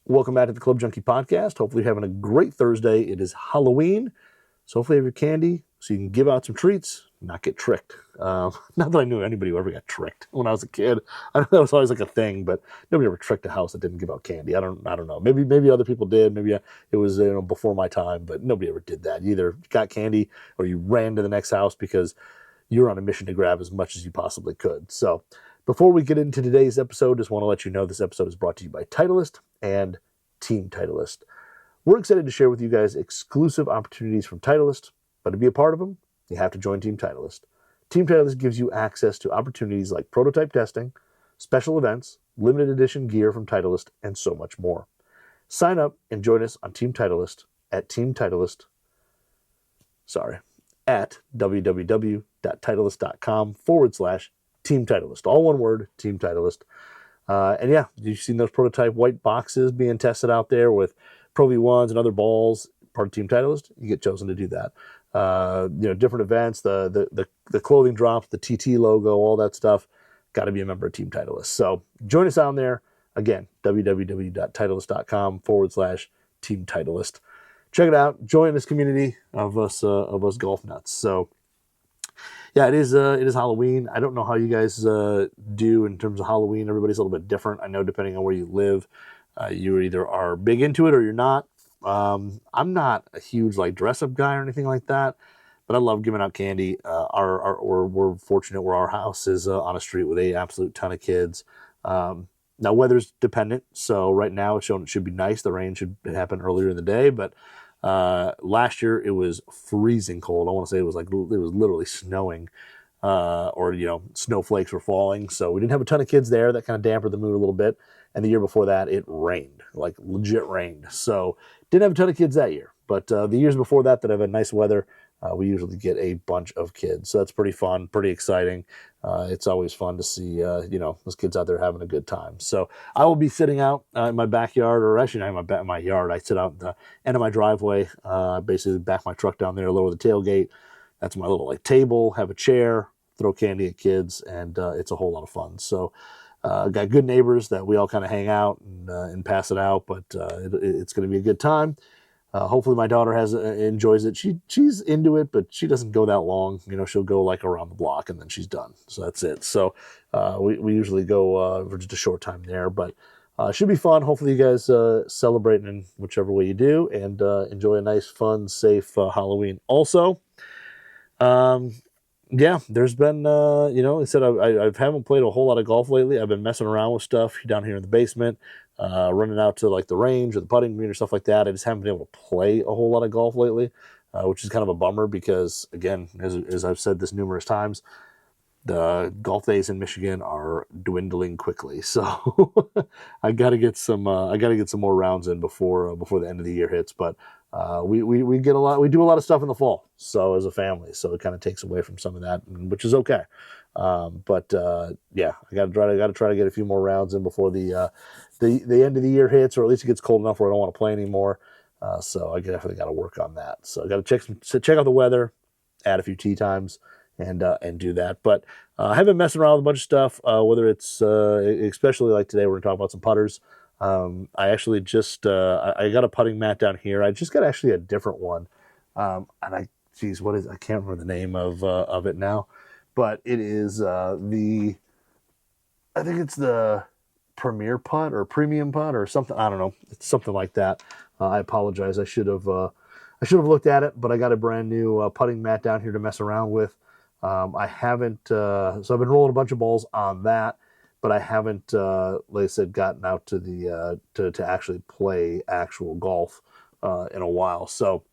Welcome back to the Club Junkie Podcast. Hopefully you're having a great Thursday. It is Halloween, so hopefully you have your candy so you can give out some treats, not get tricked. Not that I knew anybody who ever got tricked when I was a kid. I know that was always like a thing, but nobody ever tricked a house that didn't give out candy. I don't know. Maybe other people did. Maybe it was before my time, but nobody ever did that. You either got candy or you ran to the next house because you were on a mission to grab as much as you possibly could. So before we get into today's episode, just want to let you know this episode is brought to you by Titleist and Team Titleist. We're excited to share with you guys exclusive opportunities from Titleist, but to be a part of them, you have to join Team Titleist. Team Titleist gives you access to opportunities like prototype testing, special events, limited edition gear from Titleist, and so much more. Sign up and join us on Team Titleist at www.titleist.com/Team Titleist. All one word, Team Titleist. And yeah, you've seen those prototype white boxes being tested out there with Pro V1s and other balls, part of Team Titleist. You get chosen to do that. Different events, the clothing drops, the TT logo, all that stuff. Got to be a member of Team Titleist. So join us on there. Again, www.titleist.com/Team Titleist. Check it out. Join this community of us golf nuts. So yeah, it is Halloween. I don't know how you guys do in terms of Halloween. Everybody's a little bit different. I know depending on where you live, you either are big into it or you're not. I'm not a huge dress up guy or anything like that, but I love giving out candy. We're fortunate where our house is on a street with an absolute ton of kids. Now weather's dependent, so right now it's showing it should be nice. The rain should happen earlier in the day, but last year it was freezing cold. I want to say it was literally snowing, or snowflakes were falling. So we didn't have a ton of kids there. That kind of dampened the mood a little bit. And the year before that, it rained, legit rained. So didn't have a ton of kids that year. But the years before that have had nice weather, we usually get a bunch of kids. So that's pretty fun, pretty exciting. It's always fun to see, those kids out there having a good time. So I will be sitting out in my backyard, or actually not in my yard. I sit out at the end of my driveway, basically back my truck down there, lower the tailgate. That's my little table, have a chair, throw candy at kids, and it's a whole lot of fun. So got good neighbors that we all kind of hang out and pass it out, but it's going to be a good time. Hopefully my daughter enjoys it. She's into it, but she doesn't go that long. She'll go around the block and then she's done. So that's it. So we usually go for just a short time there, but should be fun. Hopefully you guys celebrate in whichever way you do and enjoy a nice, fun, safe Halloween. Also, yeah, there's been, I said I haven't played a whole lot of golf lately. I've been messing around with stuff down here in the basement, running out to the range or the putting green or stuff like that. I just haven't been able to play a whole lot of golf lately, which is kind of a bummer because, again, as I've said this numerous times, the golf days in Michigan are dwindling quickly. So I got to get some more rounds in before the end of the year hits. But we do a lot of stuff in the fall. So as a family, so it kind of takes away from some of that, which is okay. But yeah, I got to try to get a few more rounds in before the end of the year hits, or at least it gets cold enough where I don't want to play anymore. So I definitely got to work on that. So I got to check out the weather, add a few tee times, and do that. But I've been messing around with a bunch of stuff, whether it's especially like today, we're going to talk about some putters. I actually just I got a putting mat down here. I just got actually a different one, and I can't remember the name of it now, but it is I think it's the Premier Putt or Premium Putt or something. I don't know. It's something like that. I apologize. I should have looked at it, but I got a brand new putting mat down here to mess around with. I haven't, so I've been rolling a bunch of balls on that, but I haven't, like I said, gotten out to the, to actually play actual golf, in a while. So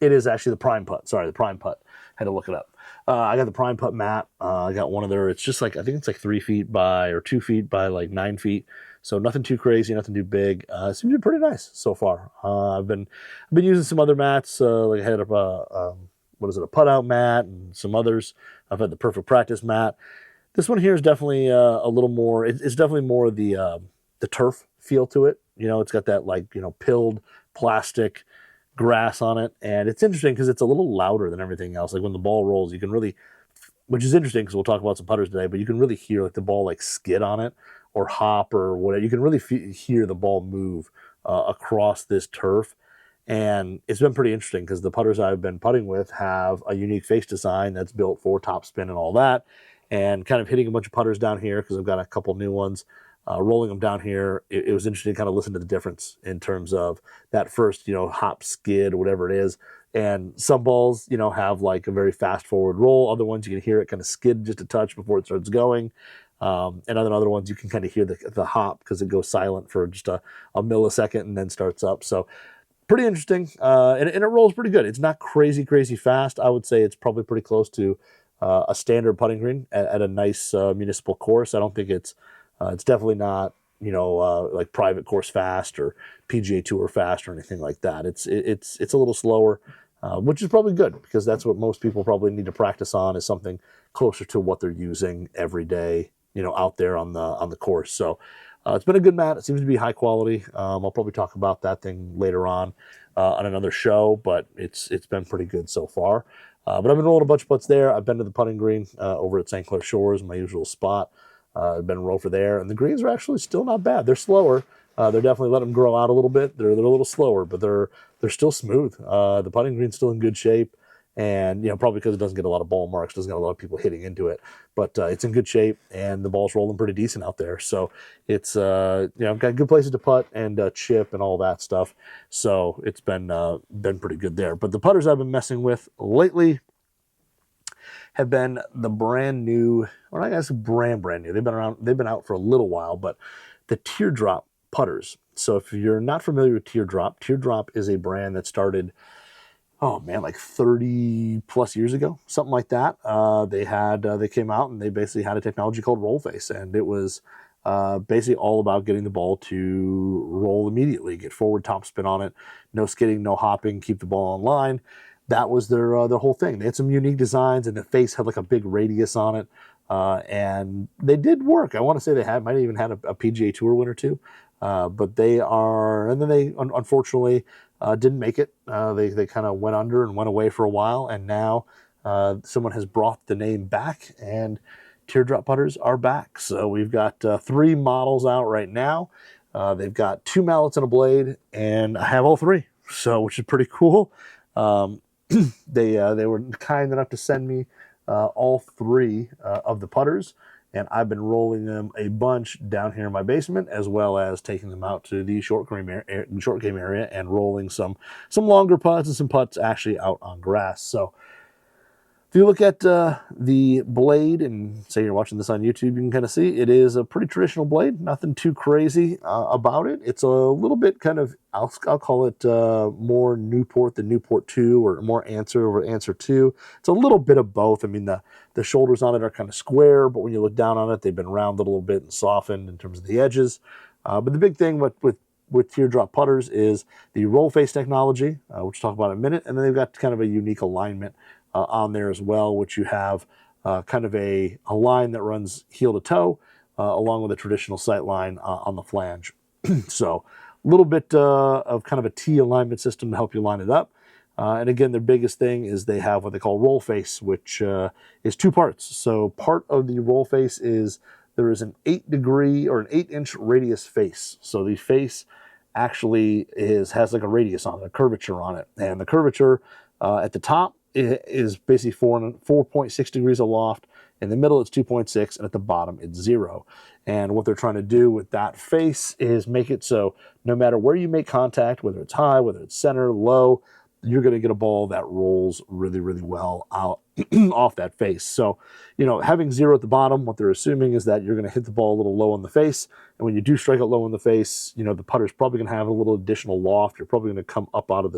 it is actually the Prime Putt. Sorry, the Prime Putt. Had to look it up. I got the Prime Putt mat. I got one of their, it's just I think it's 3 feet by, or 2 feet by 9 feet. So nothing too crazy, nothing too big. It seems to be pretty nice so far. I've been using some other mats, I had a putt out mat and some others. I've had the Perfect Practice mat. This one here is definitely a little more. It's definitely more of the turf feel to it. It's got that pilled plastic grass on it, and it's interesting because it's a little louder than everything else. When the ball rolls, you can really, which is interesting because we'll talk about some putters today, but you can really hear the ball skid on it. hop or whatever. You can really hear the ball move across this turf. And it's been pretty interesting because the putters I've been putting with have a unique face design that's built for topspin and all that. And kind of hitting a bunch of putters down here because I've got a couple new ones, rolling them down here. It was interesting to kind of listen to the difference in terms of that first, hop, skid, whatever it is. And some balls, have like a very fast forward roll. Other ones you can hear it kind of skid just a touch before it starts going. And other ones you can kind of hear the hop because it goes silent for just a millisecond and then starts up. So pretty interesting, and it rolls pretty good. It's not crazy fast. I would say it's probably pretty close to a standard putting green at a nice municipal course. I don't think it's definitely not like private course fast or PGA Tour fast or anything like that. It's a little slower, which is probably good because that's what most people probably need to practice on, is something closer to what they're using every day, out there on the course. So it's been a good mat. It seems to be high quality. I'll probably talk about that thing later on another show, but it's been pretty good so far. But I've been rolling a bunch of putts there. I've been to the putting green over at St. Clair Shores, my usual spot. I've been roll for there, and the greens are actually still not bad. They're slower. They're definitely letting them grow out a little bit. They're a little slower, but they're still smooth. The putting green's still in good shape. And, probably because it doesn't get a lot of ball marks, doesn't get a lot of people hitting into it, but it's in good shape and the ball's rolling pretty decent out there. So it's, got good places to putt and chip and all that stuff. So it's been pretty good there. But the putters I've been messing with lately have been the brand new, or I guess brand new. They've been out for a little while, but the Teardrop putters. So if you're not familiar with Teardrop is a brand that started, oh man, like 30 plus years ago, something like that. They came out and they basically had a technology called roll face, and it was basically all about getting the ball to roll immediately, get forward topspin on it, no skidding, no hopping, keep the ball on line. That was their whole thing. They had some unique designs, and the face had like a big radius on it, and they did work. I want to say they might have even had a PGA Tour win or two, but they are, and then they unfortunately didn't make it. They kind of went under and went away for a while, and now someone has brought the name back, and Teardrop putters are back. So we've got 3 models out right now. They've got 2 mallets and a blade, and I have all 3, so which is pretty cool. They were kind enough to send me all 3 of the putters, and I've been rolling them a bunch down here in my basement, as well as taking them out to the short game area and rolling some longer putts and some putts actually out on grass. So if you look at the blade, and say you're watching this on YouTube, you can kind of see it is a pretty traditional blade. Nothing too crazy about it. It's a little bit kind of, I'll call it more Newport than Newport 2, or more Answer over Answer 2. It's a little bit of both. I mean, the shoulders on it are kind of square, but when you look down on it, they've been rounded a little bit and softened in terms of the edges. But the big thing with Teardrop putters is the roll face technology, which we'll talk about in a minute, and then they've got kind of a unique alignment on there as well, which you have kind of a line that runs heel to toe, along with a traditional sight line on the flange. So a little bit of kind of a T alignment system to help you line it up. And again, their biggest thing is they have what they call roll face, which is 2 parts. So part of the roll face is there is an 8-degree or an 8-inch radius face. So the face actually has like a radius on it, a curvature on it. And the curvature at the top is basically 4.6 degrees aloft. In the middle, it's 2.6, and at the bottom, it's 0. And what they're trying to do with that face is make it so no matter where you make contact, whether it's high, whether it's center, low, you're going to get a ball that rolls really, really well out off that face. So, having 0 at the bottom, what they're assuming is that you're going to hit the ball a little low in the face. And when you do strike it low in the face, the putter's probably going to have a little additional loft. You're probably going to come up out of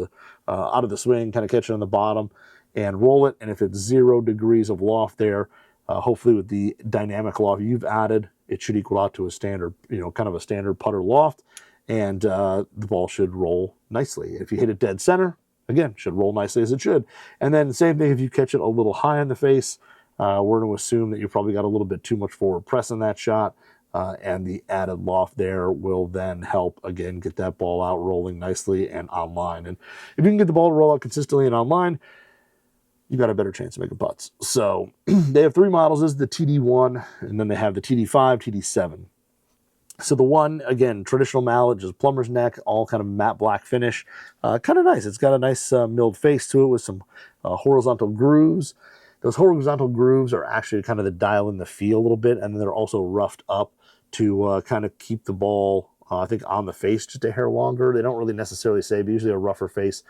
the swing, kind of catch it on the bottom and roll it. And if it's 0 degrees of loft there, hopefully with the dynamic loft you've added, it should equal out to a standard, kind of a standard putter loft. And the ball should roll nicely. If you hit it dead center, again, should roll nicely as it should. And then same thing if you catch it a little high in the face, we're going to assume that you probably got a little bit too much forward press in that shot, and the added loft there will then help, again, get that ball out rolling nicely and online. And if you can get the ball to roll out consistently and online, you got a better chance of making putts. So they have 3 models. This is the TD1, and then they have the TD5, TD7. So the one, again, traditional mallet, just plumber's neck, all kind of matte black finish. Kind of nice. It's got a nice milled face to it with some horizontal grooves. Those horizontal grooves are actually kind of the dial in the feel a little bit, and then they're also roughed up to kind of keep the ball, I think, on the face just a hair longer. They don't really necessarily say, but usually a rougher face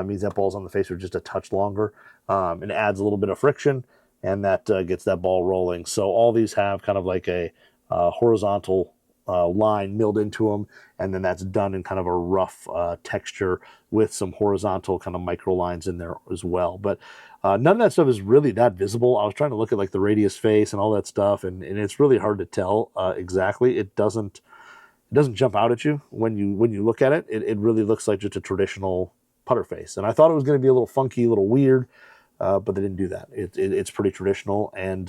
means that ball's on the face for just a touch longer. And adds a little bit of friction, and that gets that ball rolling. So all these have kind of like a horizontal line milled into them, and then that's done in kind of a rough texture with some horizontal kind of micro lines in there as well. But none of that stuff is really that visible. I was trying to look at like the radius face and all that stuff, and it's really hard to tell exactly. It doesn't jump out at you when you look at it. It really looks like just a traditional putter face. And I thought it was going to be a little funky, a little weird, but they didn't do that. It's pretty traditional. And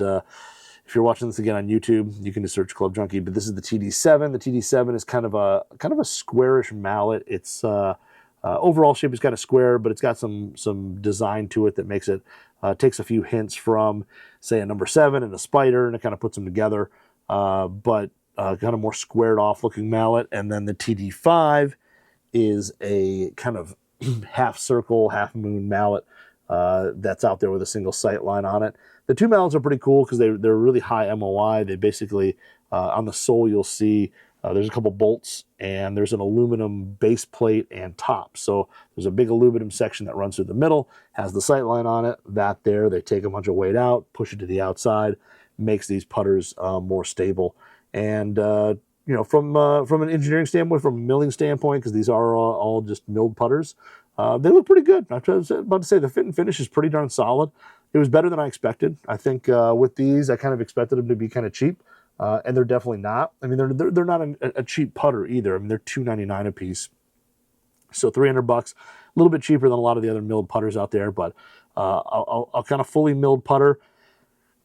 if you're watching this again on YouTube, you can just search Club Junkie. But this is the TD7. The TD7 is kind of a squarish mallet. Its overall shape is kind of square, but it's got some design to it that makes it takes a few hints from, say, a number 7 and a spider, and it kind of puts them together. But kind of more squared off looking mallet. And then the TD5 is a kind of half circle, half moon mallet that's out there with a single sight line on it. The two mallets are pretty cool because they're really high MOI. They basically, on the sole, you'll see there's a couple bolts, and there's an aluminum base plate and top. So there's a big aluminum section that runs through the middle, has the sight line on it. That there, they take a bunch of weight out, push it to the outside, makes these putters more stable. And from an engineering standpoint, from a milling standpoint, because these are all just milled putters, they look pretty good. I was about to say the fit and finish is pretty darn solid. It was better than I expected. I think with these, I kind of expected them to be kind of cheap, and they're definitely not. I mean, they're not a cheap putter either. I mean, they're $2.99 a piece, so $300, a little bit cheaper than a lot of the other milled putters out there. But I'll kind of fully milled putter.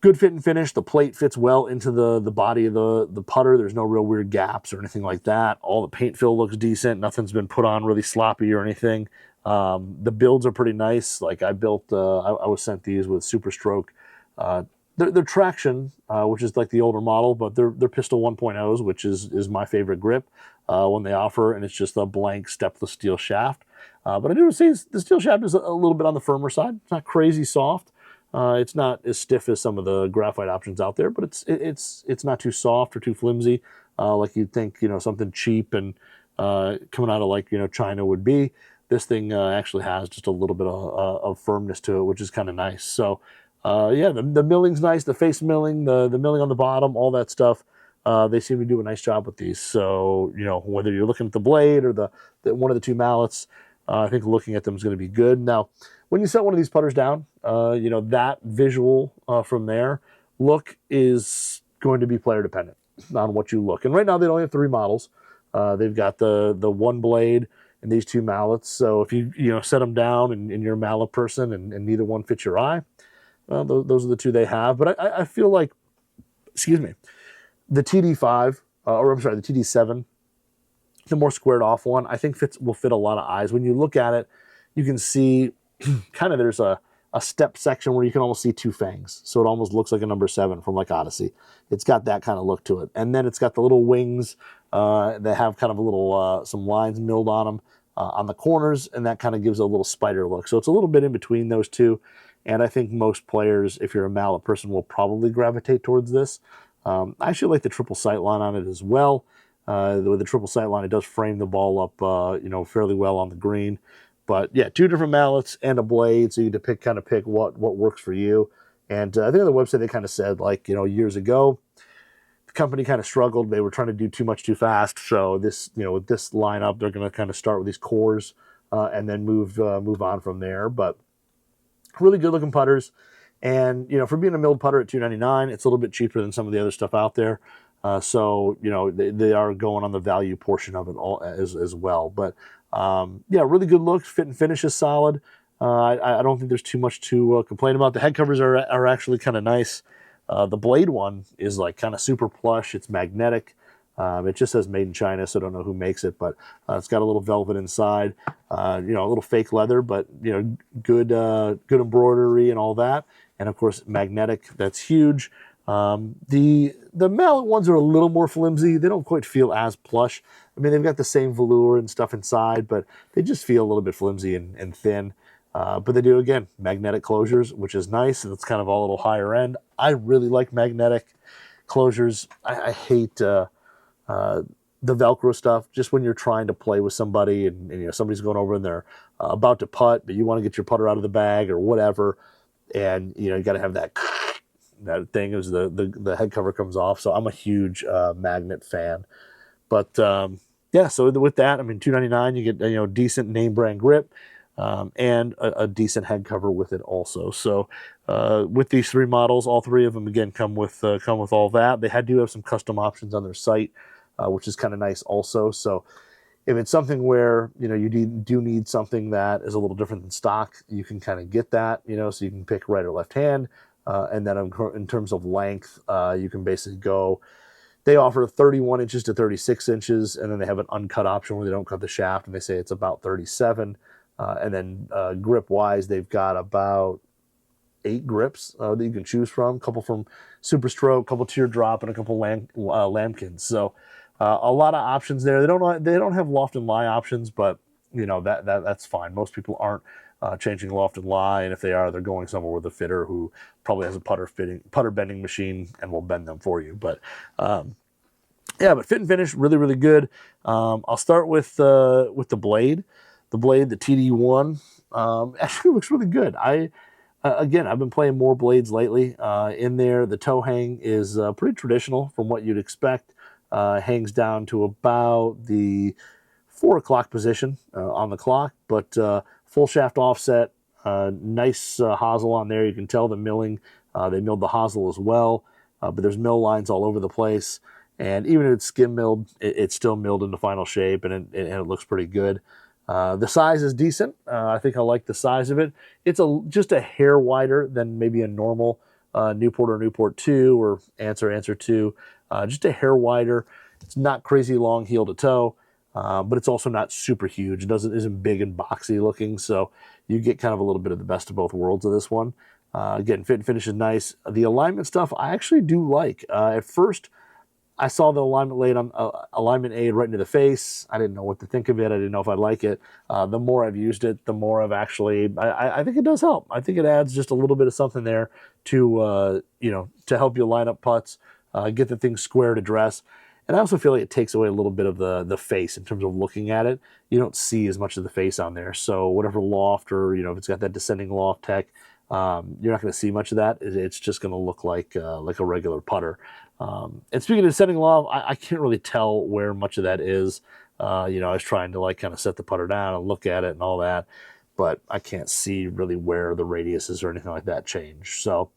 Good fit and finish. The plate fits well into the body of the putter. There's no real weird gaps or anything like that. All the paint fill looks decent. Nothing's been put on really sloppy or anything. The builds are pretty nice. Like I built, I was sent these with Super Stroke. They're traction, which is like the older model, but they're Pistol 1.0s, which is my favorite grip when they offer, and it's just a blank stepless steel shaft. But I do say the steel shaft is a little bit on the firmer side. It's not crazy soft. It's not as stiff as some of the graphite options out there, but it's not too soft or too flimsy like you'd think, something cheap and coming out of like, China would be. This thing actually has just a little bit of firmness to it, which is kind of nice. So the milling's nice, the face milling, the milling on the bottom, all that stuff. They seem to do a nice job with these. So, whether you're looking at the blade or the one of the two mallets, I think looking at them is going to be good. Now, when you set one of these putters down, that visual from there look is going to be player dependent on what you look. And right now they only have 3 models. They've got the one blade and these 2 mallets. So if you set them down and you're a mallet person and neither one fits your eye, those are the 2 they have. But I feel like, the TD5, the TD7, the more squared off one, I think will fit a lot of eyes. When you look at it, you can see kind of there's a step section where you can almost see 2 fangs. So it almost looks like a number 7 from like Odyssey. It's got that kind of look to it. And then it's got the little wings that have kind of a little, some lines milled on them on the corners, and that kind of gives a little spider look. So it's a little bit in between those 2. And I think most players, if you're a mallet person, will probably gravitate towards this. I actually like the triple sight line on it as well. With the triple sight line, it does frame the ball up, fairly well on the green. But yeah, 2 different mallets and a blade, so you get to pick what works for you. And I think on the website they kind of said, years ago, the company kind of struggled. They were trying to do too much too fast. So this, with this lineup, they're going to kind of start with these cores and then move on from there. But really good looking putters. And, for being a milled putter at $2.99, it's a little bit cheaper than some of the other stuff out there. So, they are going on the value portion of it all as well. But, really good looks. Fit and finish is solid. I don't think there's too much to complain about. The head covers are actually kind of nice. The blade one is like kind of super plush. It's magnetic. It just says made in China, so I don't know who makes it, but it's got a little velvet inside, a little fake leather, but good embroidery and all that. And of course, magnetic. That's huge. The mallet ones are a little more flimsy. They don't quite feel as plush. I mean, they've got the same velour and stuff inside, but they just feel a little bit flimsy and thin. But they do, again, magnetic closures, which is nice, and it's kind of a little higher end. I really like magnetic closures. I hate the Velcro stuff. Just when you're trying to play with somebody and you know somebody's going over and they're about to putt, but you want to get your putter out of the bag or whatever, and you know you got to have that thing as the head cover comes off. So I'm a huge magnet fan. But yeah, so with that, I mean, $2.99, you get decent name brand grip. And a decent head cover with it also. So with these three models, all three of them again come with all that. They do have some custom options on their site, which is kind of nice also. So if it's something where you do need something that is a little different than stock, you can kind of get that. So you can pick right or left hand, and then in terms of length, you can basically go. They offer 31 inches to 36 inches, and then they have an uncut option where they don't cut the shaft, and they say it's about 37. And then grip-wise, they've got about 8 grips that you can choose from. A couple from Super Stroke, a couple Teardrop, and a couple lambkins. So a lot of options there. They don't have loft and lie options, but that's fine. Most people aren't changing loft and lie, and if they are, they're going somewhere with a fitter who probably has a putter bending machine and will bend them for you. But yeah, but fit and finish really, really good. I'll start with the blade. The blade, the TD1, actually looks really good. Again, I've been playing more blades lately. In there, the toe hang is pretty traditional from what you'd expect. Hangs down to about the 4 o'clock position on the clock, but full shaft offset, nice hosel on there. You can tell the milling. They milled the hosel as well, but there's mill lines all over the place. And even if it's skim milled, it's still milled into final shape, and it looks pretty good. The size is decent. I think I like the size of it. It's just a hair wider than maybe a normal Newport or Newport 2 or Answer 2. Just a hair wider. It's not crazy long heel to toe, but it's also not super huge. It isn't big and boxy looking, so you get kind of a little bit of the best of both worlds of this one. Again, fit and finish is nice. The alignment stuff I actually do like. At first, I saw the alignment aid right into the face. I didn't know what to think of it. I didn't know if I'd like it. The more I've used it, the more I've actually. I think it does help. I think it adds just a little bit of something there to to help you line up putts, get the thing square to dress. And I also feel like it takes away a little bit of the face in terms of looking at it. You don't see as much of the face on there. So whatever loft or if it's got that descending loft tech, you're not going to see much of that. It's just going to look like a regular putter. And speaking of setting loft, I can't really tell where much of that is. I was trying to kind of set the putter down and look at it and all that, but I can't see really where the radius is or anything like that change. So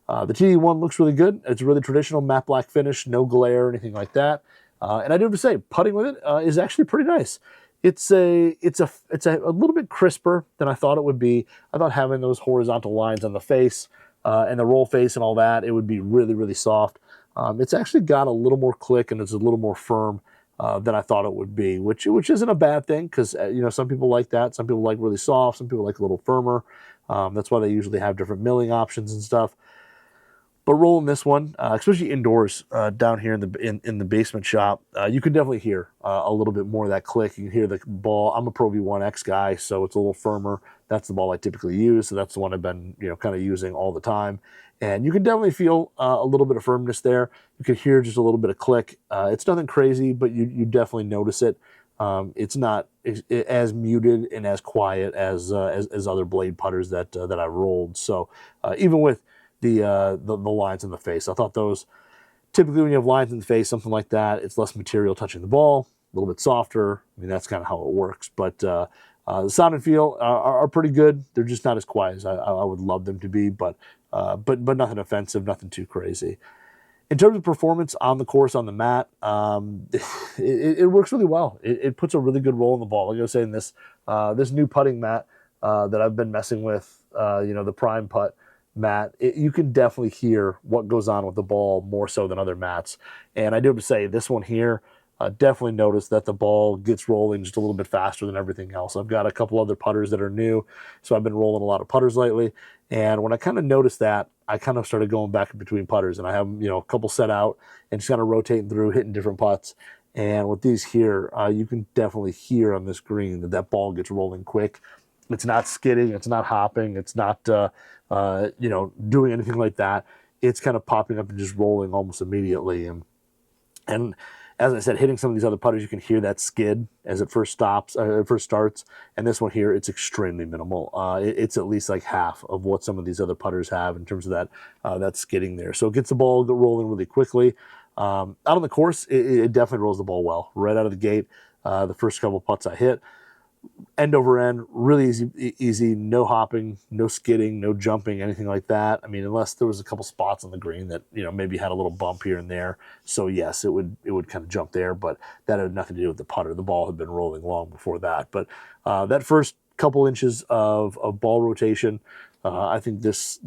the TD1 looks really good. It's a really traditional matte black finish, no glare or anything like that. And I do have to say, putting with it is actually pretty nice. It's a little bit crisper than I thought it would be. I thought having those horizontal lines on the face and the roll face and all that, it would be really, really soft. It's actually got a little more click and it's a little more firm than I thought it would be, which isn't a bad thing because some people like that. Some people like really soft. Some people like a little firmer. That's why they usually have different milling options and stuff. But rolling this one, especially indoors down here in the basement shop, you can definitely hear a little bit more of that click. You can hear the ball. I'm a Pro V1X guy, so it's a little firmer. That's the ball I typically use, so that's the one I've been kind of using all the time. And you can definitely feel a little bit of firmness there. You can hear just a little bit of click. It's nothing crazy, but you definitely notice it. It's not as muted and as quiet as other blade putters that I rolled. So even with the lines in the face, I thought those typically when you have lines in the face, something like that, it's less material touching the ball, a little bit softer. I mean, that's kind of how it works. But the sound and feel are pretty good. They're just not as quiet as I would love them to be, but nothing offensive, nothing too crazy. In terms of performance on the course, on the mat, it works really well. It puts a really good roll in the ball. Like I was saying, this new putting mat that I've been messing with, the Prime Putt mat, you can definitely hear what goes on with the ball more so than other mats. And I do have to say, this one here, definitely notice that the ball gets rolling just a little bit faster than everything else. I've got a couple other putters that are new, so I've been rolling a lot of putters lately. And when I kind of noticed that, I kind of started going back between putters, and I have a couple set out and just kind of rotating through, hitting different putts. And with these here, you can definitely hear on this green that that ball gets rolling quick. It's not skidding, it's not hopping, it's not doing anything like that. It's kind of popping up and just rolling almost immediately. And as I said, hitting some of these other putters, you can hear that skid as it first starts. And this one here, it's extremely minimal. It's at least like half of what some of these other putters have in terms of that skidding there. So it gets the ball rolling really quickly. Out on the course, it definitely rolls the ball well right out of the gate. The first couple putts I hit, end over end, really easy, no hopping, no skidding, no jumping, anything like that. I mean, unless there was a couple spots on the green that maybe had a little bump here and there. So yes, it would kind of jump there, but that had nothing to do with the putter. The ball had been rolling long before that. But that first couple inches of ball rotation, I think this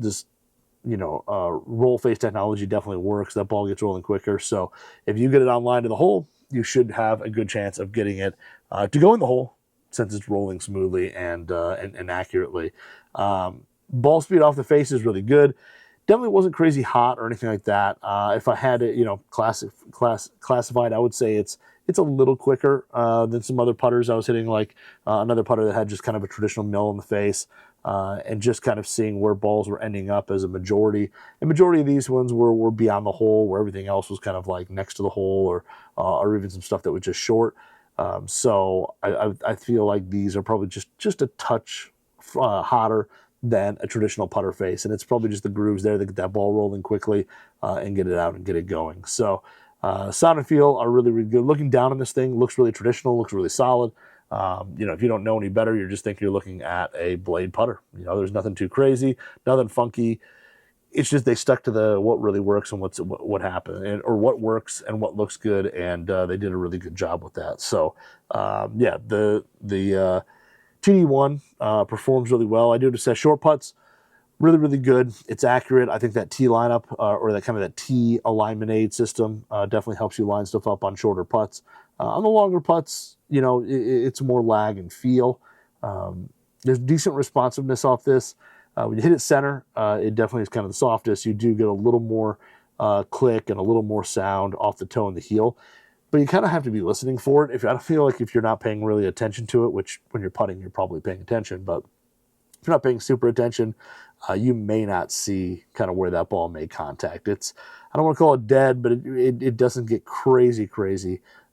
roll face technology definitely works. That ball gets rolling quicker. So if you get it online to the hole, you should have a good chance of getting it to go in the hole, since it's rolling smoothly and accurately. Ball speed off the face is really good. Definitely wasn't crazy hot or anything like that. If I had it, classified, I would say it's a little quicker than some other putters. I was hitting like another putter that had just kind of a traditional mill in the face, and just kind of seeing where balls were ending up as a majority. And majority of these ones were beyond the hole, where everything else was kind of like next to the hole, or even some stuff that was just short. So I feel like these are probably just a touch hotter than a traditional putter face, and it's probably just the grooves there that get that ball rolling quickly and get it out and get it going. So sound and feel are really, really good. Looking down on this thing, looks really traditional, looks really solid. If you don't know any better, you're just thinking you're looking at a blade putter. There's nothing too crazy, nothing funky. It's just they stuck to what really works and what happened, or what works and what looks good, and they did a really good job with that. So the TD1 performs really well. I do just say short putts, really, really good. It's accurate. I think that T lineup or that T alignment aid system definitely helps you line stuff up on shorter putts. On the longer putts, it's more lag and feel. There's decent responsiveness off this. When you hit it center, it definitely is kind of the softest. You do get a little more click and a little more sound off the toe and the heel, but you kind of have to be listening for it. I feel like if you're not paying really attention to it, which when you're putting, you're probably paying attention, but if you're not paying super attention, you may not see kind of where that ball made contact. I don't want to call it dead, but it doesn't get crazy,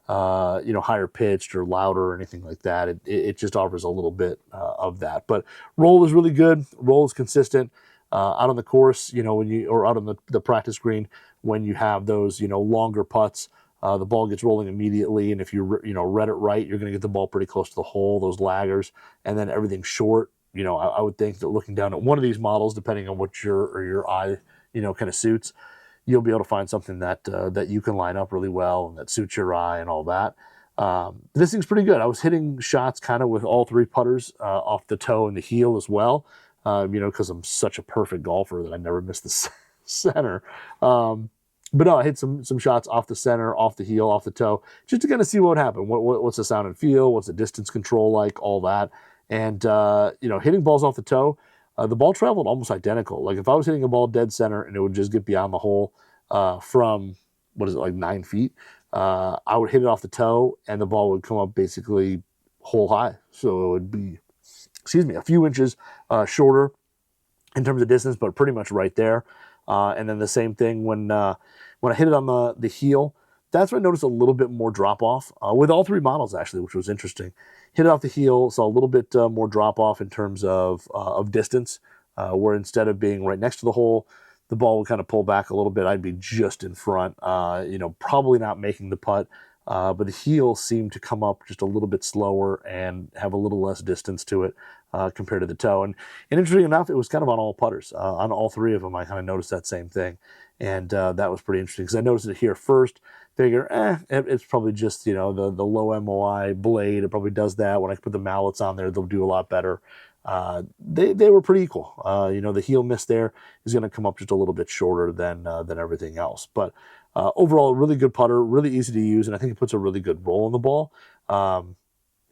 higher pitched or louder or anything like that. It just offers a little bit of that. But roll is really good. Roll is consistent. Out on the course, or out on the practice green, when you have those, longer putts, the ball gets rolling immediately. And if you read it right, you're going to get the ball pretty close to the hole, those laggers, and then everything short. I would think that looking down at one of these models, depending on what your eye, kind of suits, you'll be able to find something that you can line up really well and that suits your eye and all that. This thing's pretty good. I was hitting shots kind of with all three putters off the toe and the heel as well, because I'm such a perfect golfer that I never miss the center. But no, I hit some shots off the center, off the heel, off the toe, just to kind of see what would happen. What's the sound and feel? What's the distance control like? All that. And, hitting balls off the toe, the ball traveled almost identical. Like if I was hitting a ball dead center and it would just get beyond the hole from, 9 feet, I would hit it off the toe and the ball would come up basically hole high. So it would be, a few inches shorter in terms of distance, but pretty much right there. And then the same thing when I hit it on the heel, that's when I noticed a little bit more drop off with all three models actually, which was interesting. Hit it off the heel, saw a little bit more drop off in terms of distance, where instead of being right next to the hole, the ball would kind of pull back a little bit. I'd be just in front, probably not making the putt, but the heel seemed to come up just a little bit slower and have a little less distance to it compared to the toe. And interesting enough, it was kind of on all putters. On all three of them, I kind of noticed that same thing. And that was pretty interesting because I noticed it here first. Figure, it's probably just, the low MOI blade. It probably does that. When I put the mallets on there, they'll do a lot better. They were pretty equal. The heel miss there is going to come up just a little bit shorter than everything else. But Overall, really good putter, really easy to use, and I think it puts a really good roll on the ball. Um,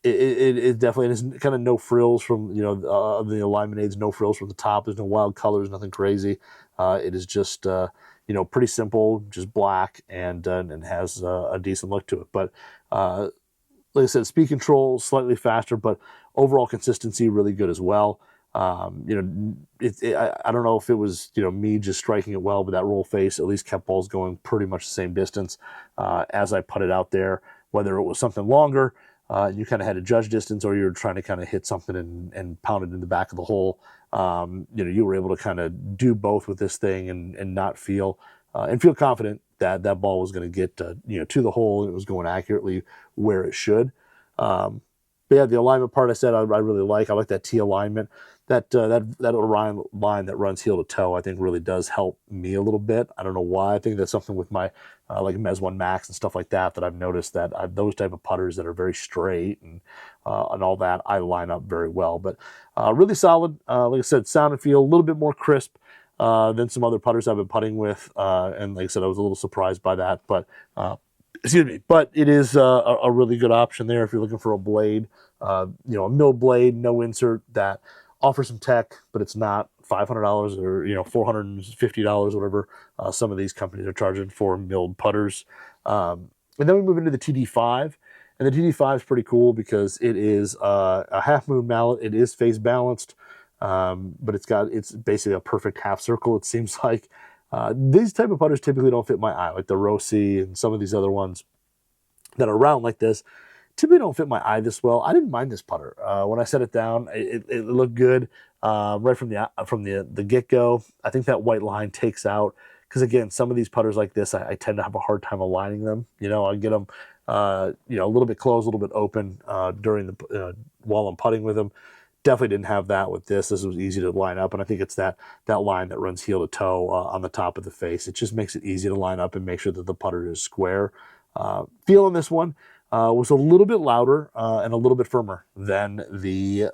it definitely is kind of no frills from the alignment aids, no frills from the top. There's no wild colors, nothing crazy. It is just pretty simple, just black and has a decent look to it. But like I said, speed control slightly faster, but overall consistency really good as well. I don't know if it was me just striking it well, but that roll face at least kept balls going pretty much the same distance as I put it out there. Whether it was something longer, you kind of had to judge distance, or you were trying to kind of hit something and pound it in the back of the hole. You were able to kind of do both with this thing and not feel and feel confident that that ball was going to get to the hole and it was going accurately where it should. But yeah, the alignment part I said I really like. I like that T alignment. That Orion line that runs heel to toe, I think really does help me a little bit. I don't know why. I think that's something with my like Mez 1 Max and stuff like that I've noticed that those type of putters that are very straight and all that, I line up very well. But really solid. Like I said, sound and feel a little bit more crisp than some other putters I've been putting with. And like I said, I was a little surprised by that. But excuse me, but it is a really good option there if you're looking for a blade, a milled blade, no insert that offers some tech, but it's not $500 or $450, whatever some of these companies are charging for milled putters. And then we move into the TD5, and the TD5 is pretty cool because it is a half moon mallet. It is face balanced, but it's basically a perfect half circle. It seems like. These type of putters typically don't fit my eye, like the Rossi and some of these other ones that are round like this. Typically don't fit my eye this well. I didn't mind this putter when I set it down. It looked good right from the get go. I think that white line takes out because again, some of these putters like this, I tend to have a hard time aligning them. I get them a little bit closed, a little bit open during the while I'm putting with them. Definitely didn't have that with this. This was easy to line up, and I think it's that line that runs heel to toe on the top of the face. It just makes it easy to line up and make sure that the putter is square. Feeling this one was a little bit louder and a little bit firmer than the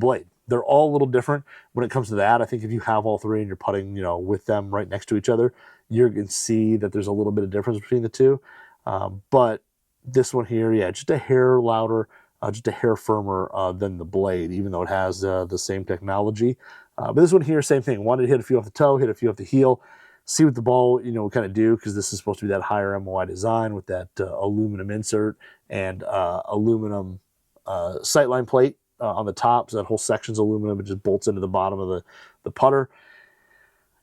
blade. They're all a little different when it comes to that. I think if you have all three and you're putting with them right next to each other, you can see that there's a little bit of difference between the two. But this one here, yeah, just a hair louder. Just a hair firmer than the blade, even though it has the same technology. But this one here, same thing. Wanted to hit a few off the toe, hit a few off the heel, see what the ball, kind of do, because this is supposed to be that higher MOI design with that aluminum insert and aluminum sightline plate on the top. So that whole section's aluminum. It just bolts into the bottom of the putter.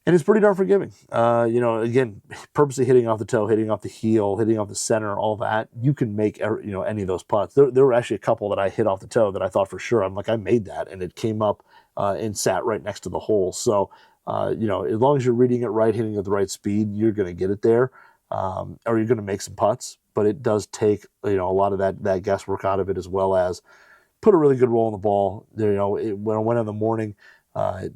And it's pretty darn forgiving. Again, purposely hitting off the toe, hitting off the heel, hitting off the center, all that, you can make any of those putts. There were actually a couple that I hit off the toe that I thought for sure, I'm like, I made that, and it came up and sat right next to the hole. So, as long as you're reading it right, hitting it at the right speed, you're going to get it there, or you're going to make some putts. But it does take a lot of that guesswork out of it, as well as put a really good roll on the ball. When I went in the morning,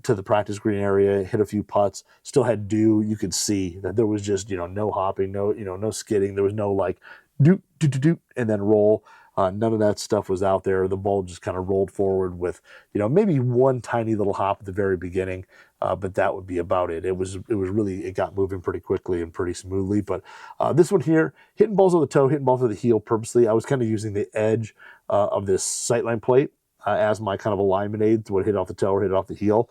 to the practice green area, hit a few putts, still had dew. You could see that there was just, no hopping, no skidding. There was no like doot, doot, doot, doot, and then roll. None of that stuff was out there. The ball just kind of rolled forward with, maybe one tiny little hop at the very beginning, but that would be about it. It got moving pretty quickly and pretty smoothly. But this one here, hitting balls on the toe, hitting balls on the heel purposely. I was kind of using the edge of this sightline plate as my kind of alignment aid to hit off the toe or hit off the heel.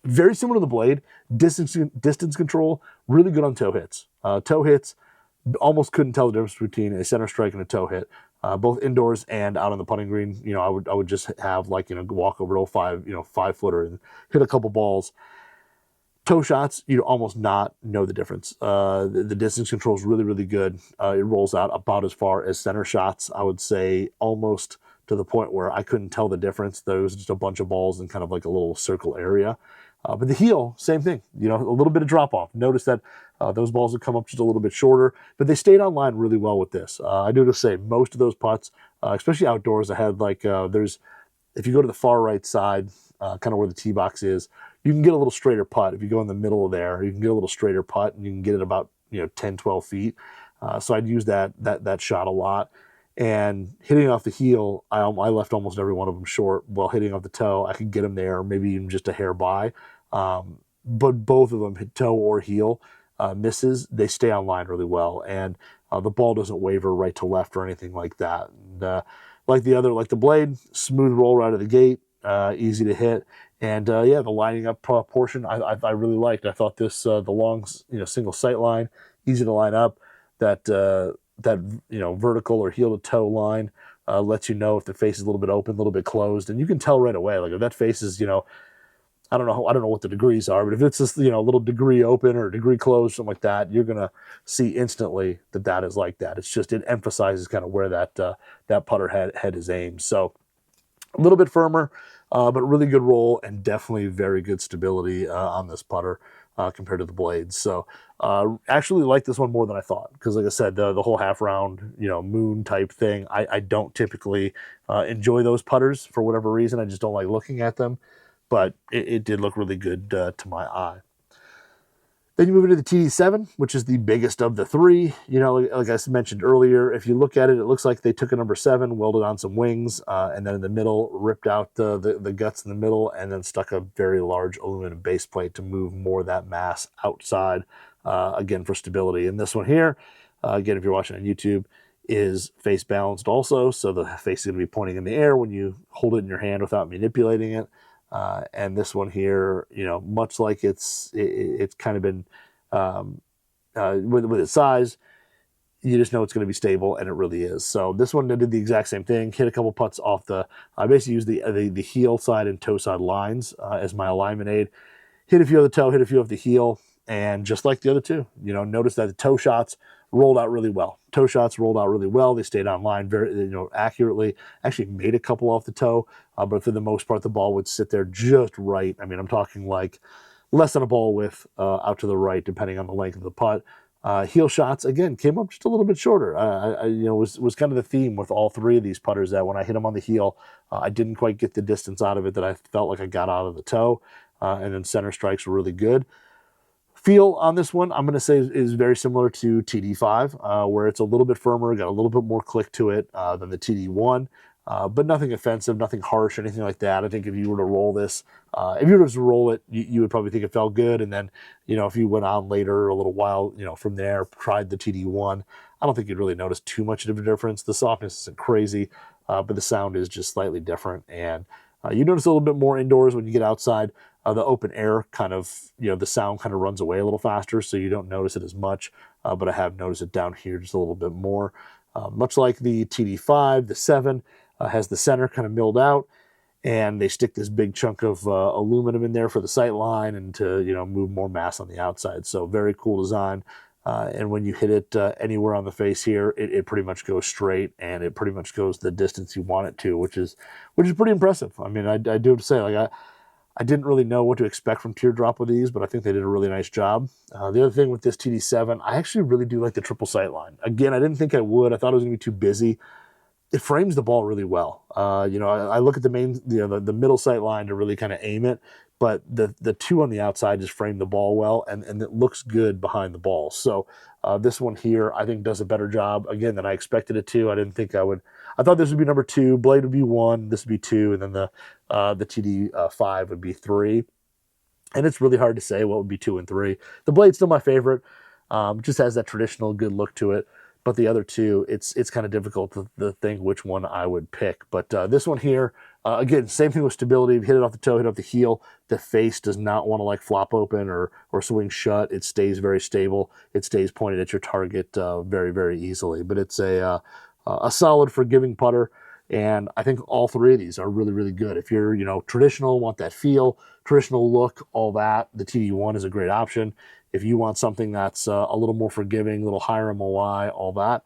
Very similar to the blade. Distance control, really good on toe hits. Toe hits, almost couldn't tell the difference between a center strike and a toe hit, both indoors and out on the putting green. I would just have walk over to a 5-footer and hit a couple balls. Toe shots, you'd almost not know the difference. The distance control is really, really good. It rolls out about as far as center shots. I would say almost to the point where I couldn't tell the difference. There was just a bunch of balls in kind of like a little circle area. But the heel, same thing. A little bit of drop off. Notice that those balls would come up just a little bit shorter, but they stayed on line really well with this. I do to say most of those putts, especially outdoors, I had if you go to the far right side, kind of where the tee box is, you can get a little straighter putt. If you go in the middle of there, you can get a little straighter putt, and you can get it about 10, 12 feet. So I'd use that shot a lot. And hitting off the heel, I left almost every one of them short. While hitting off the toe, I could get them there, maybe even just a hair by. But both of them, hit toe or heel, misses, they stay on line really well, and the ball doesn't waver right to left or anything like that. And, like the blade, smooth roll right out of the gate, easy to hit. And yeah, the lining up portion I really liked. I thought this the long single sight line, easy to line up. That vertical or heel to toe line lets you know if the face is a little bit open, a little bit closed, and you can tell right away. Like if that face is I don't know what the degrees are, but if it's just a little degree open or a degree closed, something like that, you're gonna see instantly that is like that. It's just it emphasizes kind of where that putter head is aimed. So a little bit firmer, but really good roll and definitely very good stability on this putter compared to the blades. So actually like this one more than I thought, because like I said, the whole half round, moon type thing, I don't typically enjoy those putters for whatever reason. I just don't like looking at them, but it did look really good to my eye. Then you move into the TD7, which is the biggest of the three. Like I mentioned earlier, if you look at it, it looks like they took a number 7, welded on some wings, and then in the middle, ripped out the guts in the middle, and then stuck a very large aluminum base plate to move more of that mass outside, again, for stability. And this one here, again, if you're watching on YouTube, is face balanced also, so the face is going to be pointing in the air when you hold it in your hand without manipulating it. And this one here, much like it's kind of been with its size, you just know it's going to be stable, and it really is. So this one did the exact same thing. Hit a couple putts off I basically used the heel side and toe side lines as my alignment aid. Hit a few of the toe, hit a few of the heel, and just like the other two, notice that the toe shots rolled out really well. Toe shots rolled out really well. They stayed on line very, accurately. Actually made a couple off the toe, but for the most part, the ball would sit there just right. I mean, I'm talking like less than a ball width out to the right, depending on the length of the putt. Heel shots, again, came up just a little bit shorter. Was kind of the theme with all three of these putters, that when I hit them on the heel, I didn't quite get the distance out of it that I felt like I got out of the toe. And then center strikes were really good. Feel on this one, I'm going to say, is very similar to TD5, where it's a little bit firmer, got a little bit more click to it than the TD1, but nothing offensive, nothing harsh, anything like that. I think if you were to roll this, if you were to roll it, you would probably think it felt good. And then, if you went on later, a little while, from there, tried the TD1, I don't think you'd really notice too much of a difference. The softness isn't crazy, but the sound is just slightly different. And you notice a little bit more indoors when you get outside. The open air kind of, the sound kind of runs away a little faster, so you don't notice it as much, but I have noticed it down here just a little bit more. Much like the TD5, the 7 has the center kind of milled out, and they stick this big chunk of aluminum in there for the sight line and to, move more mass on the outside. So very cool design. And when you hit it anywhere on the face here, it pretty much goes straight, and it pretty much goes the distance you want it to, which is pretty impressive. I mean, I do have to say, like, I didn't really know what to expect from Teardrop with these, but I think they did a really nice job. The other thing with this TD7, I actually really do like the triple sight line. Again, I didn't think I would. I thought it was going to be too busy. It frames the ball really well. I look at the main, the middle sight line to really kind of aim it, but the two on the outside just frame the ball well, and it looks good behind the ball. So this one here, I think, does a better job, again, than I expected it to. I didn't think I would. I thought this would be number 2, blade would be 1, this would be 2, and then the TD5 would be 3. And it's really hard to say what would be 2 and 3. The blade's still my favorite. Just has that traditional good look to it. But the other two, it's kind of difficult to think which one I would pick. But this one here, again, same thing with stability. Hit it off the toe, hit it off the heel. The face does not want to like flop open or swing shut. It stays very stable. It stays pointed at your target very, very easily. But it's a solid, forgiving putter. And I think all three of these are really, really good. If you're, traditional, want that feel, traditional look, all that, the TD1 is a great option. If you want something that's a little more forgiving, a little higher MOI, all that,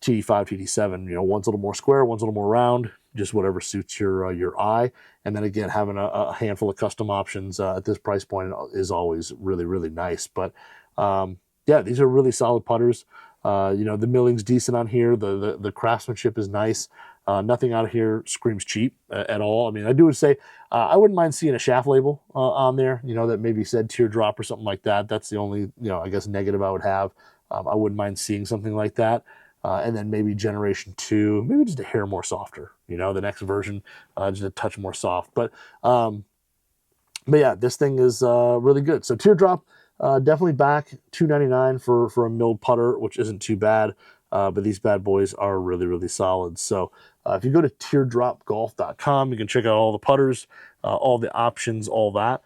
TD5, TD7, one's a little more square, one's a little more round, just whatever suits your eye. And then again, having a handful of custom options at this price point is always really, really nice. But yeah, these are really solid putters. The milling's decent on here. The craftsmanship is nice. Nothing out of here screams cheap at all. I mean, I do say I wouldn't mind seeing a shaft label on there, that maybe said Teardrop or something like that. That's the only, I guess, negative I would have. I wouldn't mind seeing something like that. And then maybe generation 2, maybe just a hair more softer, the next version, just a touch more soft. But yeah, this thing is really good. So Teardrop, definitely back $2.99 for a milled putter, which isn't too bad. But these bad boys are really, really solid. So if you go to teardropgolf.com, you can check out all the putters, all the options, all that.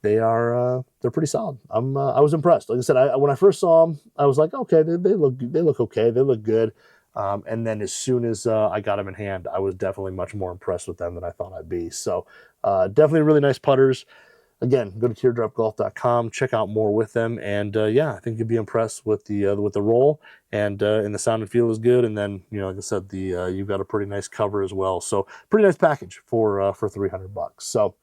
They're pretty solid. I was impressed. Like I said, when I first saw them, I was like, okay, they look okay, they look good. And then as soon as I got them in hand, I was definitely much more impressed with them than I thought I'd be. So definitely really nice putters. Again, go to teardropgolf.com, check out more with them, and yeah, I think you'll be impressed with the roll, and the sound and feel is good. And then, like I said, you've got a pretty nice cover as well. So pretty nice package for $300. So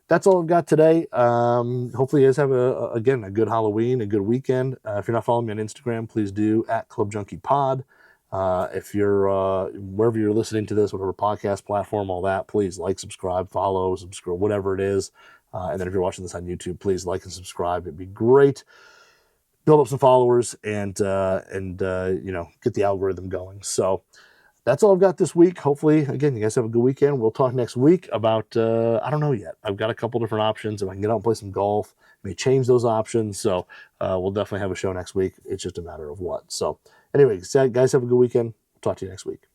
that's all I've got today. Hopefully you guys have a good Halloween, a good weekend. If you're not following me on Instagram, please do at Club Junkie Pod. If you're wherever you're listening to this, whatever podcast platform, all that, please like, subscribe, follow, subscribe, whatever it is. And then if you're watching this on YouTube, please like and subscribe. It'd be great. Build up some followers and get the algorithm going. So that's all I've got this week. Hopefully, again, you guys have a good weekend. We'll talk next week about, I don't know yet. I've got a couple different options. If I can get out and play some golf, may change those options. So we'll definitely have a show next week. It's just a matter of what. So anyway, guys, have a good weekend. We'll talk to you next week.